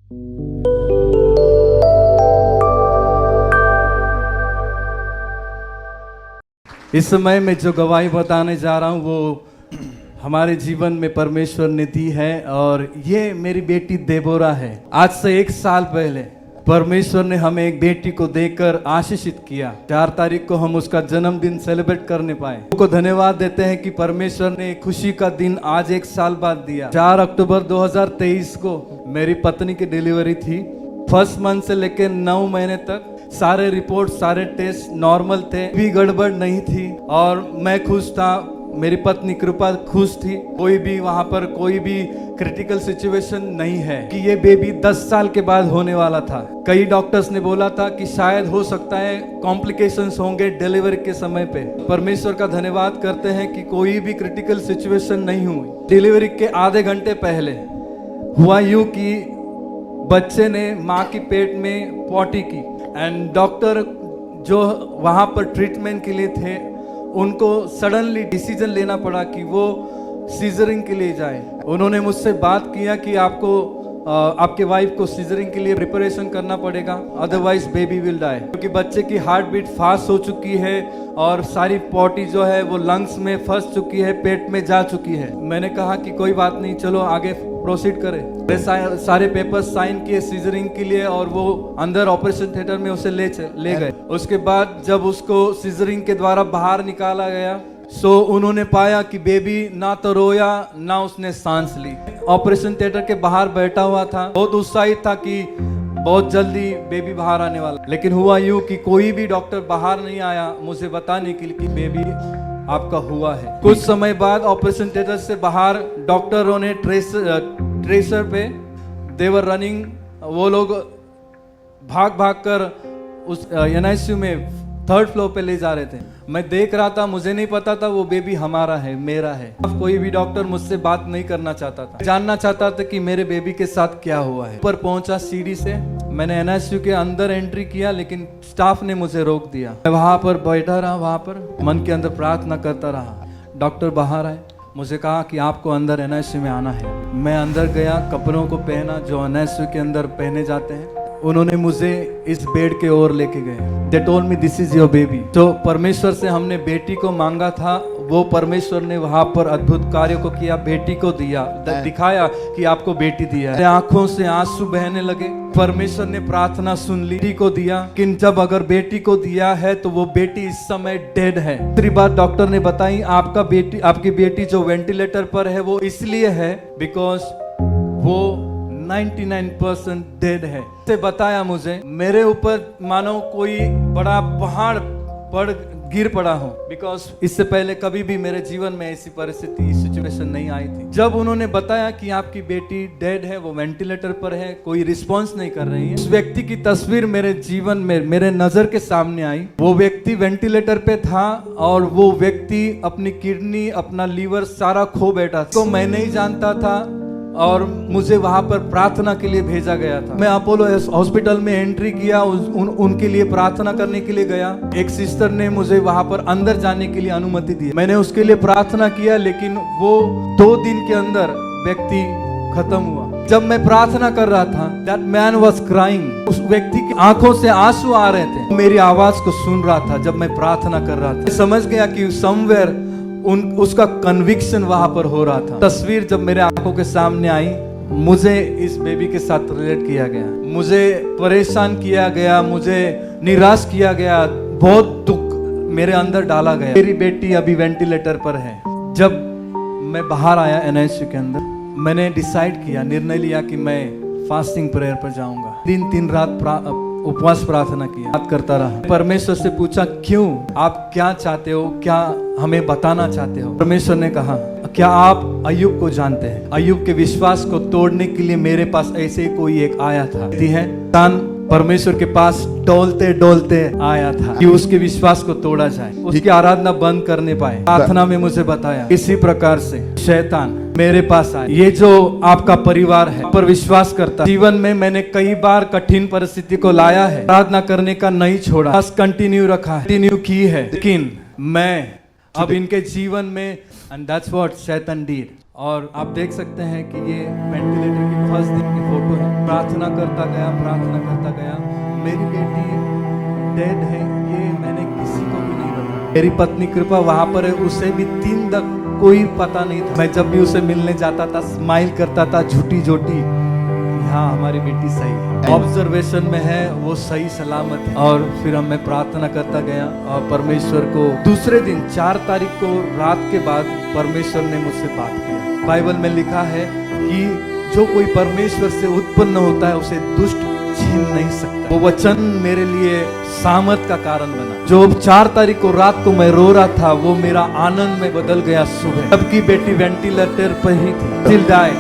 इस समय मैं जो गवाही बताने जा रहा हूँ वो हमारे जीवन में परमेश्वर ने दी है, और ये मेरी बेटी देबोरा है। आज से 1 साल पहले परमेश्वर ने हमें एक बेटी को देकर आशीषित किया। 4 तारीख को हम उसका जन्मदिन सेलिब्रेट करने पाए। उनको धन्यवाद देते हैं कि परमेश्वर ने खुशी का दिन आज 1 साल बाद दिया। 4 अक्टूबर 2023 को मेरी पत्नी की डिलीवरी थी। फर्स्ट मंथ से लेकर 9 महीने तक सारे रिपोर्ट, सारे टेस्ट नॉर्मल थे, भी गड़बड़ नहीं थी, और मैं खुश था। मेरी पत्नी कृपा खुश थी। कोई भी वहां पर कोई भी क्रिटिकल सिचुएशन नहीं है कि ये बेबी 10 साल के बाद होने वाला था। कई डॉक्टर्स ने बोला था कि शायद हो सकता है कॉम्प्लिकेशंस होंगे डिलीवरी के समय पे। परमेश्वर का धन्यवाद करते हैं कि कोई भी क्रिटिकल सिचुएशन नहीं हुई। डिलीवरी के आधे घंटे पहले हुआ यूं कि बच्चे ने माँ की पेट में पॉटी की, एंड डॉक्टर जो वहाँ पर ट्रीटमेंट के लिए थे उनको सडनली डिसीजन लेना पड़ा कि वो सीजरिंग के लिए जाए। उन्होंने मुझसे बात किया कि आपके वाइफ को सीजरिंग के लिए प्रिपरेशन करना पड़ेगा, अदरवाइज बेबी विल डाई, क्योंकि बच्चे की हार्ट बीट फास्ट हो चुकी है और सारी पॉटी जो है वो लंग्स में फंस चुकी है, पेट में जा चुकी है। मैंने कहा कि कोई बात नहीं, चलो आगे प्रोसीड करें। सारे पेपर्स साइन किए सीजरिंग के लिए, और वो अंदर ऑपरेशन थिएटर में उसे ले गए। उसके बाद जब उसको सीजरिंग के द्वारा बाहर निकाला गया, सो उन्होंने पाया कि बेबी ना तो रोया ना उसने सांस ली। ऑपरेशन थिएटर के बाहर बैठा हुआ था, बहुत उत्साहित था कि बहुत जल्दी बेबी बाहर आने वाला। लेकिन हुआ यूं कि कोई भी डॉक्टर बाहर नहीं आया मुझे बताने के लिए कि बेबी आपका हुआ है। कुछ समय बाद ऑपरेशन थिएटर से बाहर डॉक्टरों ने ट्रेसर पे देवर रनिंग, वो लोग भाग कर उस NICU में 3rd फ्लोर पे ले जा रहे थे। मैं देख रहा था, मुझे नहीं पता था वो बेबी हमारा है, मेरा है। अब कोई भी डॉक्टर मुझसे बात नहीं करना चाहता था, जानना चाहता था कि मेरे बेबी के साथ क्या हुआ है। ऊपर पहुंचा सीढ़ी से, मैंने NICU के अंदर एंट्री किया, लेकिन स्टाफ ने मुझे रोक दिया। मैं वहां पर बैठा रहा, वहां पर मन के अंदर प्रार्थना करता रहा। डॉक्टर बाहर आए, मुझे कहा कि आपको अंदर NICU में आना है। मैं अंदर गया, कपड़ों को पहना जो NICU के अंदर पहने जाते हैं। उन्होंने मुझे इस बेड के ओर लेके गए। They told me this is your baby। तो परमेश्वर से हमने बेटी को मांगा था, वो परमेश्वर ने वहां पर अद्भुत कार्य को किया, बेटी को दिया, दिखाया कि आपको बेटी दिया है। आंखों से आंसू बहने लगे। परमेश्वर ने प्रार्थना सुन ली, बेटी को दिया। लेकिन जब अगर बेटी को दिया है तो वो बेटी इस समय डेड है। दूसरी बात डॉक्टर ने बताई, आपकी बेटी जो वेंटिलेटर पर है वो इसलिए है बिकॉज वो 99% डेड है। से बताया मुझे, मेरे ऊपर मानो कोई बड़ा पहाड़ गिर पड़ा हो, बिकॉज इससे पहले कभी भी मेरे जीवन में ऐसी परिस्थिति, सिचुएशन नहीं आई थी। जब उन्होंने बताया कि आपकी बेटी डेड है, वो वेंटिलेटर पर है, कोई रिस्पॉन्स नहीं कर रही है, उस व्यक्ति की तस्वीर मेरे जीवन में, मेरे नजर के सामने आई। वो व्यक्ति वेंटिलेटर पे था और वो व्यक्ति अपनी किडनी, अपना लीवर सारा खो बैठा था। तो मैं नहीं जानता था और मुझे वहां पर प्रार्थना के लिए भेजा गया था। मैं अपोलो हॉस्पिटल में एंट्री किया, उनके लिए प्रार्थना करने के लिए गया। एक सिस्टर ने मुझे वहां पर अंदर जाने के लिए अनुमति दी। मैंने उसके लिए प्रार्थना किया, लेकिन वो 2 दिन के अंदर व्यक्ति खत्म हुआ। जब मैं प्रार्थना कर रहा था, that man was crying। उस व्यक्ति की आंखों से आंसू आ रहे थे। मेरी आवाज को सुन रहा था जब मैं प्रार्थना कर रहा था। समझ गया कि समवेयर उसका कन्विक्शन वहां पर हो रहा था। तस्वीर जब मेरे आंखों के सामने आई, मुझे इस बेबी के साथ रिलेट किया गया, मुझे परेशान किया गया, मुझे निराश किया गया, बहुत दुख मेरे अंदर डाला गया। मेरी बेटी अभी वेंटिलेटर पर है। जब मैं बाहर आया NICU के अंदर, मैंने डिसाइड किया, निर्णय लिया कि मैं फास्टिंग प्रेयर पर जाऊंगा। 3 रात उपवास प्रार्थना किया, बात करता रहा। परमेश्वर से पूछा, क्यों, आप क्या चाहते हो, क्या हमें बताना चाहते हो? परमेश्वर ने कहा, क्या आप अय्यूब को जानते हैं? अय्यूब के विश्वास को तोड़ने के लिए मेरे पास ऐसे ही कोई एक आया था। परमेश्वर के पास डोलते डोलते आया था कि उसके विश्वास को तोड़ा जाए, उसकी आराधना बंद करने पाए। प्रार्थना में मुझे बताया, इसी प्रकार से शैतान मेरे पास आए। ये जो आपका परिवार है पर विश्वास करता, जीवन में मैंने कई बार कठिन परिस्थिति को लाया है, प्रार्थना करने का नहीं छोड़ा, बस कंटिन्यू रखा है, कंटिन्यू की है। लेकिन मैं अब इनके जीवन में एंड दैट्स व्हाट शैतान डिड। और आप देख सकते हैं कि ये वेंटिलेटर की फर्स्ट दिन की फोटो है। प्रार्थना करता गया। मेरी बेटी डेड है, ये मैंने किसी को भी नहीं बताया। मेरी पत्नी कृपा वहां पर है, उसे भी 3 तक कोई पता नहीं था। मैं जब भी उसे मिलने जाता था, स्माइल करता था झूठी झूठी, हाँ हमारी बेटी सही है, ऑब्जर्वेशन में है, वो सही सलामत है। और फिर मैं प्रार्थना करता गया और परमेश्वर को दूसरे दिन 4 तारीख को रात के बाद परमेश्वर ने मुझसे बात किया। बाइबल में लिखा है कि जो कोई परमेश्वर से उत्पन्न होता है उसे दुष्ट छीन नहीं सकता। वो वचन मेरे लिए सामर्थ का कारण बना। जो 4 तारीख को रात को मैं रो रहा था, वो मेरा आनंद में बदल गया सुबह। सबकी बेटी वेंटिलेटर पर ही थी, टिल डाई,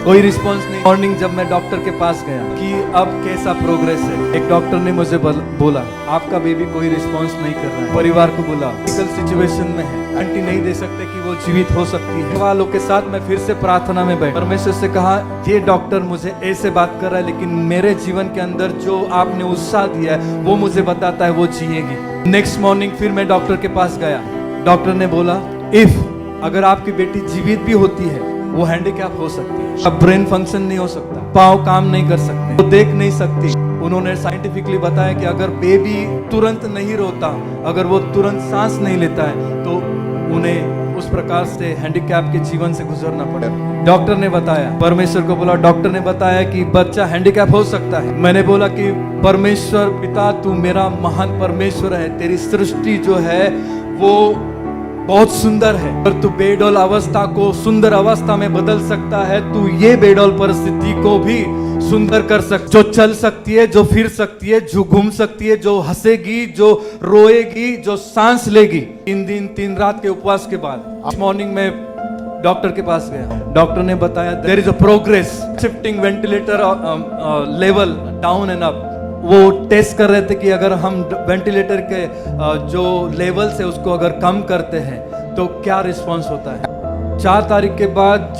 कोई रिस्पांस नहीं। मॉर्निंग जब मैं डॉक्टर के पास गया कि अब कैसा प्रोग्रेस है, एक डॉक्टर ने मुझे बोला आपका बेबी कोई रिस्पांस नहीं कर रहा है। परिवार को बोला क्रिटिकल सिचुएशन में है, गारंटी नहीं दे सकते कि वो जीवित हो सकती है। वालों के साथ मैं फिर से प्रार्थना में बैठ परमेश्वर से कहा, ये डॉक्टर मुझे ऐसे बात कर रहा है, लेकिन मेरे जीवन के अंदर जो आपने उत्साह दिया है वो मुझे बताता है वो जिएगी। नेक्स्ट मॉर्निंग फिर मैं डॉक्टर के पास गया। डॉक्टर ने बोला अगर आपकी बेटी जीवित भी होती है वो हैंडीकैप हो सकती है। अब ब्रेन फंक्शन नहीं हो सकता, पाँव काम नहीं कर सकते, वो देख नहीं सकती। उन्होंने साइंटिफिकली बताया कि अगर बेबी तुरंत नहीं रोता, अगर वो तुरंत सांस नहीं लेता है, तो उन्हें उस प्रकार से हैंडीकैप के जीवन से गुजरना पड़ेगा। डॉक्टर ने बताया, परमेश्वर को बोला, डॉक्टर ने बताया कि बच्चा हैंडीकैप हो सकता है। मैंने बोला कि परमेश्वर पिता, तू मेरा महान परमेश्वर है, तेरी सृष्टि जो है वो बहुत सुंदर है, पर तू बेडौल अवस्था को सुंदर अवस्था में बदल सकता है। तू ये बेडौल परिस्थिति को भी सुंदर कर सकता, जो चल सकती है, जो फिर सकती है, जो घूम सकती है, जो हंसेगी, जो रोएगी, जो सांस लेगी। 3 दिन 3 रात के उपवास के बाद मॉर्निंग में डॉक्टर के पास गया। डॉक्टर ने बताया there is a progress, shifting ventilator level down and up. वो टेस्ट कर रहे थे कि अगर हम वेंटिलेटर के जो लेवल्स है उसको अगर कम करते हैं तो क्या रिस्पांस होता है। 4 तारीख के बाद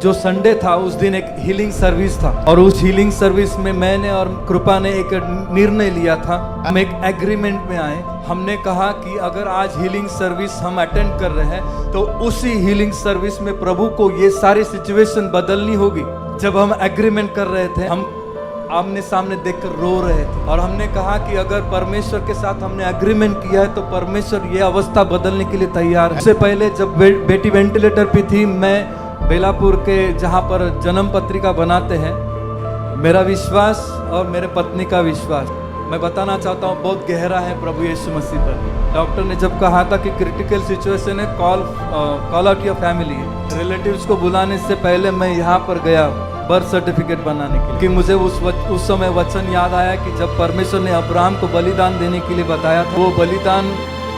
जो संडे था, उस दिन एक हीलिंग सर्विस था, और उस हीलिंग सर्विस में मैंने और कृपा ने एक निर्णय लिया था। हम एक एग्रीमेंट में आए। हमने कहा कि अगर आज हीलिंग सर्विस हम अटेंड कर रहे हैं तो उसी हीलिंग सर्विस में प्रभु को ये सारी सिचुएशन बदलनी होगी। जब हम एग्रीमेंट कर रहे थे, हम आमने सामने देखकर रो रहे थे, और हमने कहा कि अगर परमेश्वर के साथ हमने एग्रीमेंट किया है तो परमेश्वर ये अवस्था बदलने के लिए तैयार है। उससे पहले जब बेटी वेंटिलेटर पे थी, मैं बेलापुर के जहाँ पर जन्म पत्रिका बनाते हैं, मेरा विश्वास और मेरे पत्नी का विश्वास मैं बताना चाहता हूँ बहुत गहरा है प्रभु यीशु मसीह पर। डॉक्टर ने जब कहा था कि क्रिटिकल सिचुएशन है, call out your family, relatives को बुलाने से पहले मैं यहाँ पर गया बर्थ सर्टिफिकेट बनाने के लिए, कि मुझे उस समय वचन याद आया कि जब परमेश्वर ने अब्राहम को बलिदान देने के लिए बताया था, वो बलिदान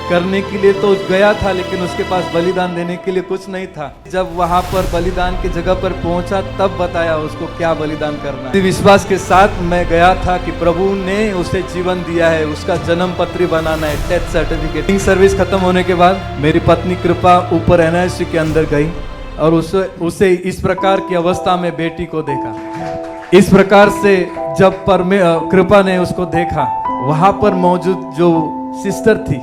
करने के लिए तो गया था, लेकिन उसके पास बलिदान देने के लिए कुछ नहीं था। जब वहां पर बलिदान की जगह पर पहुंचा तब बताया उसको क्या बलिदान करना है। विश्वास के साथ मैं गया था कि प्रभु ने उसे जीवन दिया है, उसका जन्म पत्री बनाना है, डेथ सर्टिफिकेट। सर्विस खत्म होने के बाद मेरी पत्नी कृपा ऊपर एनआईसी के अंदर गई और उसे इस प्रकार की अवस्था में बेटी को देखा। इस प्रकार से जब कृपा ने उसको देखा, वहां पर मौजूद जो सिस्टर थी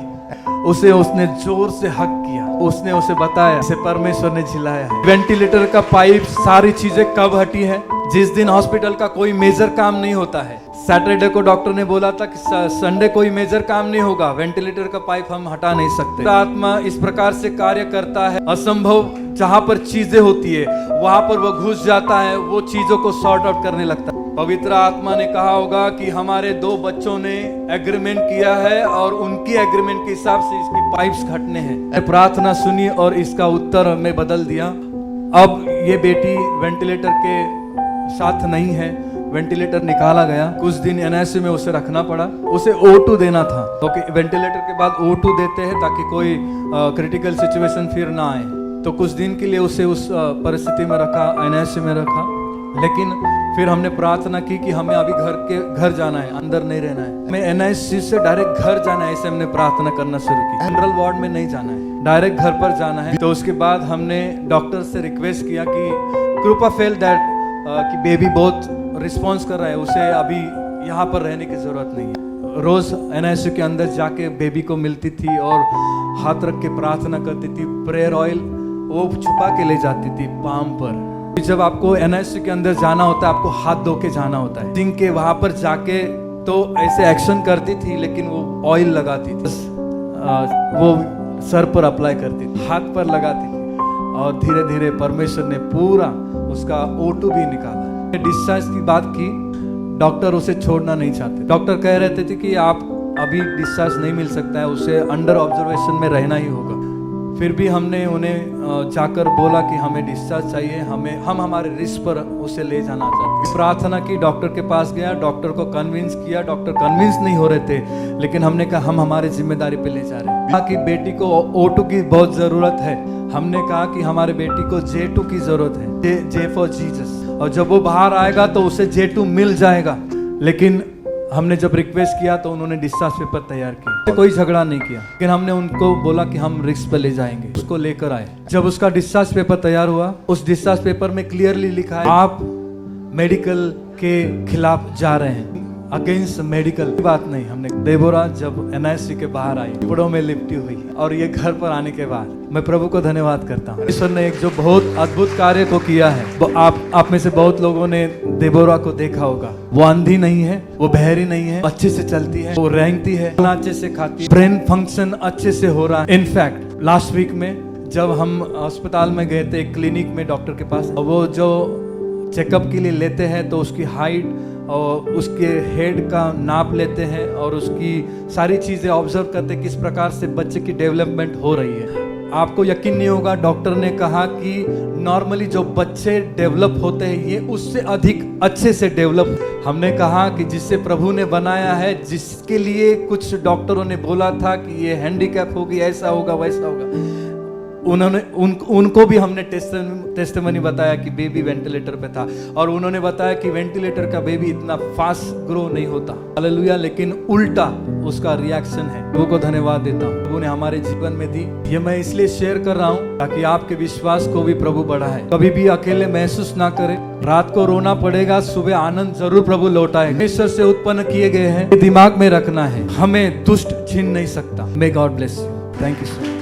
उसने जोर से हक किया। उसने उसे बताया इसे परमेश्वर ने झिलाया है। वेंटिलेटर का पाइप, सारी चीजें कब हटी है, जिस दिन हॉस्पिटल का कोई मेजर काम नहीं होता है। सैटरडे को डॉक्टर ने बोला था कि संडे कोई मेजर काम नहीं होगा, वेंटिलेटर का पाइप हम हटा नहीं सकते। आत्मा इस प्रकार से कार्य करता है, असंभव जहां पर चीजें होती है वहां पर वो घुस जाता है, वो चीजों को सॉर्ट आउट करने लगता है। पवित्र आत्मा ने कहा होगा कि हमारे 2 बच्चों ने एग्रीमेंट किया है और उनकी एग्रीमेंट के हिसाब से इसकी पाइप्स हटने हैं। प्रार्थना सुनी और इसका उत्तर में बदल दिया। अब ये बेटी वेंटिलेटर के साथ नहीं है, वेंटिलेटर निकाला गया। कुछ दिन एनआईसी में उसे रखना पड़ा, उसे O2 देना था, क्योंकि वेंटिलेटर के बाद O2 देते हैं ताकि कोई क्रिटिकल सिचुएशन फिर ना आए। तो कुछ दिन के लिए उसे उस परिस्थिति में रखा, एनआईसी में रखा। लेकिन फिर हमने प्रार्थना की कि हमें अभी घर जाना है, अंदर नहीं रहना है, हमें एनआईसी से डायरेक्ट घर जाना है। ऐसे हमने प्रार्थना करना शुरू की। जनरल वार्ड में नहीं जाना है, डायरेक्ट घर पर जाना है। तो उसके बाद हमने डॉक्टर से रिक्वेस्ट किया कि कृपा फेल दैट कि बेबी बहुत रिस्पॉन्स कर रहा है, उसे अभी यहाँ पर रहने की जरूरत नहीं है। रोज NICU के अंदर जाके बेबी को मिलती थी और हाथ रख के प्रार्थना करती थी। प्रेयर ऑयल वो छुपा के ले जाती थी पाम पर। जब आपको NICU के अंदर जाना होता है, आपको हाथ धो के जाना होता है। सिंह के वहां पर जाके तो ऐसे एक्शन करती थी, लेकिन वो ऑयल लगाती थी, वो सर पर अप्लाई करती थी, हाथ पर लगाती थी, और धीरे धीरे परमेश्वर ने पूरा उसका O2 भी निकाला। डिस्चार्ज की बात की, डॉक्टर उसे छोड़ना नहीं चाहते। डॉक्टर कह रहे थे कि आप अभी डिस्चार्ज नहीं मिल सकता है, उसे अंडर ऑब्जर्वेशन में रहना ही होगा। फिर भी हमने उन्हें जाकर बोला कि हमें डिस्चार्ज चाहिए, हम हमारे रिस्क पर उसे ले जाना चाहते हैं। प्रार्थना की, डॉक्टर के पास गया, डॉक्टर को कन्विंस किया, डॉक्टर कन्विंस नहीं हो रहे थे, लेकिन हमने कहा हम हमारे जिम्मेदारी पे ले जा रहे हैं। कहा कि बेटी को O2 की बहुत ज़रूरत है। हमने कहा कि हमारे बेटी को J2 की ज़रूरत है, J for Jesus, और जब वो बाहर आएगा तो उसे J2 मिल जाएगा। लेकिन हमने जब रिक्वेस्ट किया तो उन्होंने डिस्चार्ज पेपर तैयार किया, कोई झगड़ा नहीं किया, लेकिन हमने उनको बोला कि हम रिस्क पे ले जाएंगे। उसको लेकर आए। जब उसका डिस्चार्ज पेपर तैयार हुआ, उस डिस्चार्ज पेपर में क्लियरली लिखा है आप मेडिकल के खिलाफ जा रहे हैं, अगेंस्ट मेडिकल। बात नहीं, हमने देबोरा जब NICU के बाहर आई, कपड़ों में लिपटी हुई, और ये घर पर आने के बाद मैं प्रभु को धन्यवाद करता हूँ। ईश्वर ने एक जो बहुत अद्भुत कार्य को किया है, वो आप में से बहुत लोगों ने देबोरा को देखा होगा। वो अंधी नहीं है, वो बहरी नहीं है, अच्छे से चलती है, वो रेंगती है, अच्छे से खाती है, ब्रेन फंक्शन अच्छे से हो रहा है। इनफैक्ट लास्ट वीक में जब हम अस्पताल में गए थे, क्लिनिक में डॉक्टर के पास, वो जो चेकअप के लिए लेते हैं तो उसकी हाइट और उसके हेड का नाप लेते हैं और उसकी सारी चीज़ें ऑब्जर्व करते हैं किस प्रकार से बच्चे की डेवलपमेंट हो रही है। आपको यकीन नहीं होगा, डॉक्टर ने कहा कि नॉर्मली जो बच्चे डेवलप होते हैं ये उससे अधिक अच्छे से डेवलप। हमने कहा कि जिससे प्रभु ने बनाया है, जिसके लिए कुछ डॉक्टरों ने बोला था कि ये हैंडीकैप होगी, ऐसा होगा वैसा होगा, उनको भी हमने टेस्टिमनी बताया कि बेबी वेंटिलेटर पे था, और उन्होंने बताया कि वेंटिलेटर का बेबी इतना फास्ट ग्रो नहीं होता। हालेलुया। लेकिन उल्टा उसका रिएक्शन है। प्रभु को धन्यवाद देता हूँ, प्रभु ने हमारे जीवन में दी। ये मैं इसलिए शेयर कर रहा हूँ ताकि आपके विश्वास को भी प्रभु बढ़ाए। कभी भी अकेले महसूस ना करें। रात को रोना पड़ेगा, सुबह आनंद जरूर प्रभु लौटाएगा। ईश्वर से उत्पन्न किए गए हैं, दिमाग में रखना है, हमें दुष्ट छीन नहीं सकता। May God bless you. Thank you so much.